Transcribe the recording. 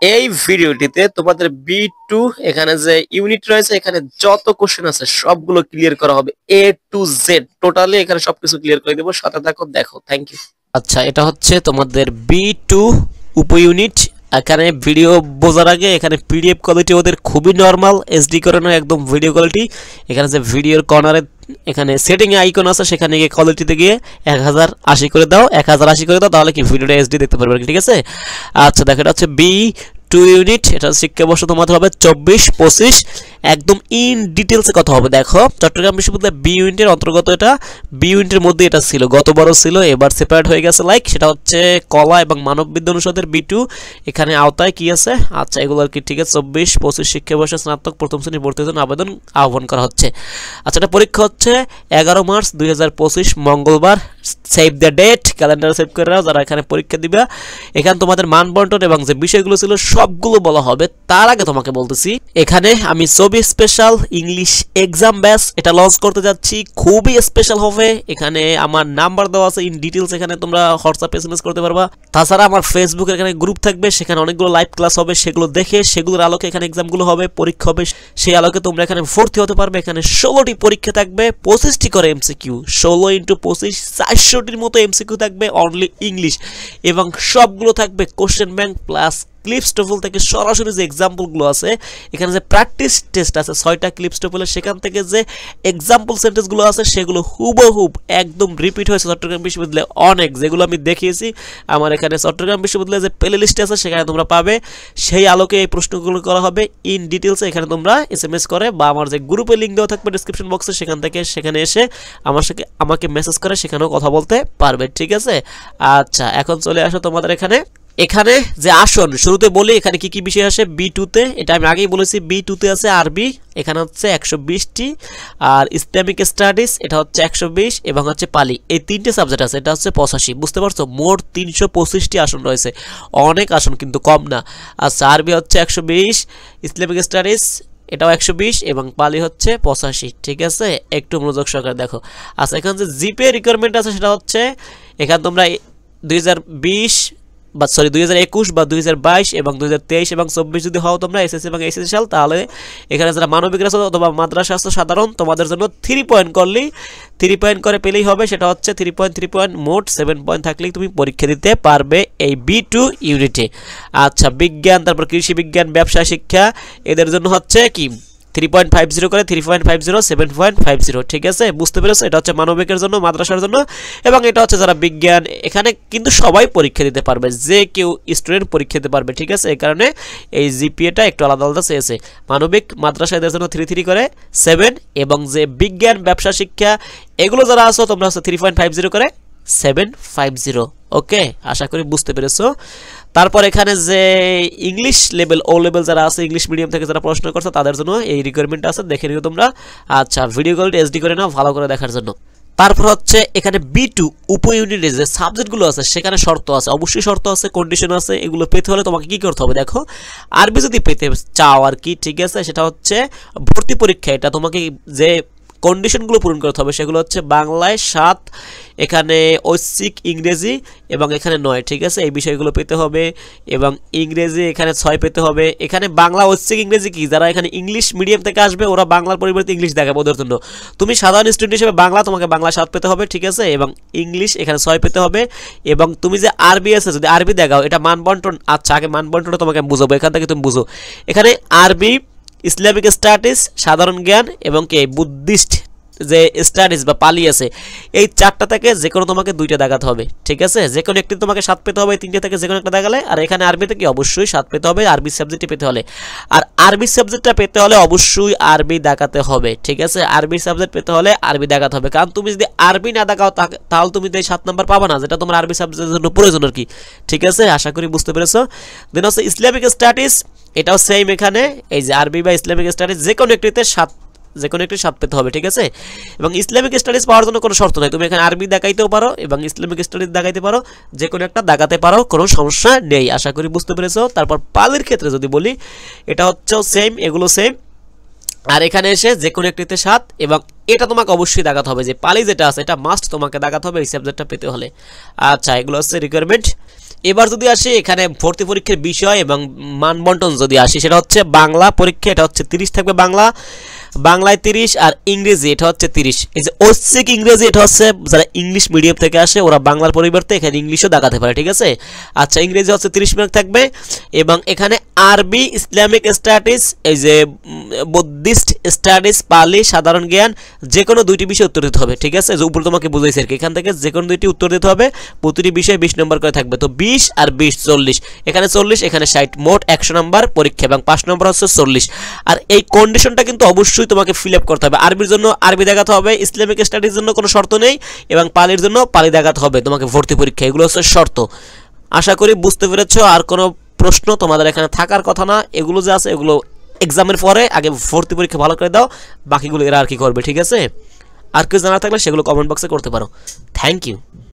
এই ভিডিওটিতে তোমাদের বি2 এখানে যে ইউনিট রয়েছে এখানে যত কোশ্চেন আছে সবগুলো ক্লিয়ার করা হবে এ টু জেড টোটালি এখানে সবকিছু ক্লিয়ার করে দেব সাথে থাকো দেখো থ্যাংক ইউ। আচ্ছা এটা হচ্ছে তোমাদের বি2 উপ ইউনিট। এখানে ভিডিও বোঝার আগে এখানে পিডিএফ কোয়ালিটি ওদের খুবই নরমাল এসডি করে না একদম ভিডিও কোয়ালিটি। এখানে যে ভিডিওর কর্নারে এখানে সেটিং এ আইকন আছে সেখানে গিয়ে কোয়ালিটিতে গিয়ে 1080 করে দাও 1080 করে দাও তাহলে কি ভিডিওটা এসডি দেখতে পারবে ঠিক আছে। আচ্ছা দেখো এটা হচ্ছে বি2 ইউনিট এটা শিক্ষাবর্ষ তোমাদের হবে 24-25 একদম ইন ডিটেইলসে কথা হবে। দেখো চট্টগ্রাম বিশ্ববিদ্যালয় বি ইউনিটের অন্তর্গত এটা বি ইউনিটের মধ্যে এটা ছিল গতবারও ছিল এবার সেপারেট হয়ে গেছে লাইক সেটা হচ্ছে কলা এবং মানববিদ্যা অনুষদের বি2 এখানে আওতায় কি আছে। আচ্ছা এগুলো আর কি ঠিক আছে 24-25 শিক্ষাবর্ষে স্নাতক প্রথম শ্রেণী ভর্তির জন্য আবেদন আহ্বান করা হচ্ছে। আচ্ছা এটা পরীক্ষা হচ্ছে 11 মার্চ 2025 মঙ্গলবার। Save the date calendar save করে নাও যারা এখানে পরীক্ষা দিবে। এখানে তোমাদের মান বন্টন এবং যে বিষয়গুলো ছিল সবগুলো বলা হবে। তার আগে তোমাকে বলতেছি এখানে আমি ছবি স্পেশাল ইংলিশ এক্সাম ব্যাচ এটা লঞ্চ করতে যাচ্ছি খুবই স্পেশাল হবে। এখানে আমার নাম্বার দেওয়া আছে ইন ডিটেইলস এখানে তোমরা হোয়াটসঅ্যাপ এসএমএস করতে পারবা। তাছাড়া আমার ফেসবুকের এখানে গ্রুপ থাকবে সেখানে অনেকগুলো লাইভ ক্লাস হবে সেগুলো দেখে সেগুলোর আলোকে এখানে এক্সামগুলো হবে পরীক্ষা হবে সেই আলোকে তোমরা এখানে ভর্তি হতে পারবে। এখানে 16টি পরীক্ষা থাকবে 25টি করে এমসিকিউ 16 × 25 400টির মতো এমসিকিউ থাকবে অনলি ইংলিশ এবং সবগুলো থাকবে question bank plus clips TOEFL থেকে সরাসরি যে এক্সাম্পলগুলো আছে এখানে যে প্র্যাকটিস টেস্ট আছে 6টা ক্লিপস টোফলের সেখান থেকে যে এক্সাম্পল সেন্টেন্সগুলো আছে সেগুলো হুবহুব একদম রিপিট হয়েছে চট্টগ্রাম বিশ্ববিদ্যালয়ে অনেক যেগুলো আমি দেখিয়েছি আমার এখানে চট্টগ্রাম বিশ্ববিদ্যালয়ে যে প্লে লিস্ট আছে সেখানে তোমরা পাবে সেই আলোকে এই প্রশ্নগুলো করা হবে ইন ডিটেইলসে। এখানে তোমরা এসএমএস করে বা আমার যে গ্রুপে লিংক দেওয়া থাকবে ডেসক্রিপশন বক্সে সেখান থেকে সেখানে এসে আমাকে মেসেজ করে সেখানেও কথা বলতে পারবে ঠিক আছে। আচ্ছা এখন চলে আসো তোমাদের এখানে যে আসন শুরুতে বলি এখানে কি কি বিষয় আসে বি2 তে এটা আমি আগেই বলেছি বি2 তে আছে আরবি এখানে হচ্ছে 120টি আর ইসলামিক স্টাডিজ এটা হচ্ছে 120 এবং হচ্ছে পালি এই তিনটে সাবজেক্ট আছে এটা হচ্ছে 85 বুঝতে পারছো মোট 325টি আসন রয়েছে অনেক আসন কিন্তু কম না। আচ্ছা আরবি হচ্ছে 120 ইসলামিক স্টাডিজ এটাও 120 এবং পালি হচ্ছে 85 ঠিক আছে একটু মনোযোগ সহকারে দেখো। আচ্ছা এখানে যে জিপে রিকোয়ারমেন্ট আছে সেটা হচ্ছে এখানে তোমরা 2021 বা 2022 এবং 2023 এবং 24 যদি হও তোমরা এসএসসি এবং এইচএসসি সাল তাহলে এখানে যারা মানবিক আছে অথবা মাদ্রাসা আছে সাধারণ তোমাদের জন্য 3 পয়েন্ট করলেই 3 পয়েন্ট করে পেলেই হবে সেটা হচ্ছে 3 পয়েন্ট মোট 7 পয়েন্ট থাকলেই তুমি পরীক্ষা দিতে পারবে এই বি2 ইউনিটে। আচ্ছা বিজ্ঞান তারপর কৃষি বিজ্ঞান ব্যবসা শিক্ষা এদের জন্য হচ্ছে কি 3.50 করে 3.50 7.50 ঠিক আছে বুঝতে পেরেছো। এটা হচ্ছে মানবিকের জন্য মাদ্রাসার জন্য এবং এটা হচ্ছে যারা বিজ্ঞান এখানে কিন্তু সবাই পরীক্ষা দিতে পারবে যে কেউ স্টুডেন্ট পরীক্ষা দিতে পারবে ঠিক আছে। এই কারণে এই জিপিএটা একটু আলাদা আলাদা চেয়েছে মানবিক মাদ্রাসা এদের জন্য 3 করে 7 এবং যে বিজ্ঞান ব্যবসা শিক্ষা এগুলো যারা আছো তোমরা হচ্ছে 3.50 করে 750 ওকে আশা করি বুঝতে পেরেছো। তারপর এখানে যে ইংলিশ লেভেল ও লেভেল যারা আছে ইংলিশ মিডিয়াম থেকে যারা পড়াশোনা করছে তাদের জন্য এই রিকোয়ারমেন্ট আছে দেখে নিও তোমরা। আচ্ছা ভিডিও কলটি এসডি করে নাও ভালো করে দেখার জন্য। তারপর হচ্ছে এখানে বি2 উপ ইউনিটে যে সাবজেক্টগুলো আছে সেখানে শর্ত আছে অবশ্যই শর্ত আছে কন্ডিশন আছে এগুলো পেতে হলে তোমাকে কি করতে হবে দেখো আরবি যদি পেতে চাও আর কি ঠিক আছে সেটা হচ্ছে ভর্তি পরীক্ষা এটা তোমাকে যে কন্ডিশনগুলো পূরণ করতে হবে সেগুলো হচ্ছে বাংলায় 7 এখানে ঐচ্ছিক ইংরেজি এবং এখানে 9 ঠিক আছে এই বিষয়গুলো পেতে হবে এবং ইংরেজি এখানে 6 পেতে হবে। এখানে বাংলা ঐচ্ছিক ইংরেজি কি যারা এখানে ইংলিশ মিডিয়াম থেকে আসবে ওরা বাংলার পরিবর্তে ইংলিশ দেখাবে ওদের জন্য তুমি সাধারণ স্টুডেন্ট হিসেবে বাংলা তোমাকে বাংলা 7 পেতে হবে ঠিক আছে এবং ইংলিশ এখানে 6 পেতে হবে এবং তুমি যে আরবি আছে যদি আরবি দেখাও এটা মান বন্টন। আচ্ছা আগে মান বন্টনটা তোমাকে বুঝাবো এখান থেকে তুমি বুঝো এখানে আরবি ইসলামিক স্টাডিজ সাধারণ জ্ঞান এবং কি বুদ্ধিস্ট যে স্টাডিজ বা পালি আছে এই 4টা থেকে যে কোনো তোমাকে 2টা দেখাতে হবে ঠিক আছে যে কোনো একটি তোমাকে 7 পেতে হবে 3টে থেকে যে কোনো একটা দেখালে আর এখানে আরবিতে কি অবশ্যই 7 পেতে হবে আরবি সাবজেক্টে পেতে হলে আর আরবি সাবজেক্টটা পেতে হলে অবশ্যই আরবি দেখাতে হবে ঠিক আছে আরবি সাবজেক্ট পেতে হলে আরবি দেখাতে হবে কারণ তুমি যদি আরবি না দেখাও তাহলে তুমি তো এই 7 নাম্বার পাবে না যেটা তোমার আরবি সাবজেক্টের জন্য প্রয়োজন আর কি ঠিক আছে আশা করি বুঝতে পেরেছো। দেন হচ্ছে ইসলামিক স্টাডিজ এটাও সেম এখানে এই যে আরবি বা ইসলামিক স্টাডিজ যে কোনো একটিতে 7 পেতে হবে ঠিক আছে এবং ইসলামিক স্টাডিজ পাওয়ার জন্য কোনো শর্ত নাই তুমি এখানে আরবি দেখাইতেও পারো এবং ইসলামিক স্টাডিজ দেখাইতে পারো যে কোনো একটা দেখাতে পারো কোনো সমস্যা নেই আশা করি বুঝতে পেরেছো। তারপর পালির ক্ষেত্রে যদি বলি এটা হচ্ছে সেম এগুলো সেম আর এখানে এসে যে কোনো একটিতে 7 এবং এটা তোমাকে অবশ্যই দেখাতে হবে যে পালি যেটা আছে এটা মাস্ট তোমাকে দেখাতে হবে এই সাবজেক্টটা পেতে হলে। আচ্ছা এগুলো হচ্ছে রিকোয়ারমেন্ট এবার যদি আসি এখানে ভর্তি পরীক্ষার বিষয় এবং মানবন্টন যদি আসি, সেটা হচ্ছে বাংলা পরীক্ষা এটা হচ্ছে 30 থাকবে, বাংলায় 30 আর ইংরেজি এটা হচ্ছে 30। এই যে ঐচ্ছিক ইংরেজি এটা হচ্ছে যারা ইংলিশ মিডিয়াম থেকে আসে ওরা বাংলার পরিবর্তে এখানে ইংলিশও দেখাতে পারে, ঠিক আছে। আচ্ছা, ইংরেজি হচ্ছে 30 মার্ক থাকবে এবং এখানে আরবি, ইসলামিক স্টাডিজ, এই যে বুদ্ধিস্ট স্টাডিজ, পালি, সাধারণ জ্ঞান, যে কোনো দুইটি বিষয় উত্তর দিতে হবে, ঠিক আছে। যে উপরে তোমাকে বুঝাইছি আর কি, এখান থেকে যে কোনো দুইটি উত্তর দিতে হবে, প্রতিটি বিষয়ে 20 নম্বর করে থাকবে। তো 20 আর 20 40, এখানে 40 এখানে 60, মোট 100 নম্বর পরীক্ষা এবং 5 নম্বর হচ্ছে 40। আর এই কন্ডিশনটা কিন্তু অবশ্যই তোমাকে ফিল আপ করতে হবে। আরবির জন্য আরবি দেখাতে হবে, ইসলামিক স্টাডির জন্য কোনো শর্ত নেই এবং পালির জন্য পালি দেখাতে হবে তোমাকে ভর্তি পরীক্ষা, এগুলো হচ্ছে শর্ত। আশা করি বুঝতে পেরেছো। আর কোনো প্রশ্ন তোমাদের এখানে থাকার কথা না, এগুলো যে আছে এগুলো এক্সামের পরে, আগে ভর্তি পরীক্ষা ভালো করে দাও, বাকিগুলো এরা আর কি করবে, ঠিক আছে। আর কিছু জানা থাকলে সেগুলো কমেন্ট বক্সে করতে পারো। Thank you.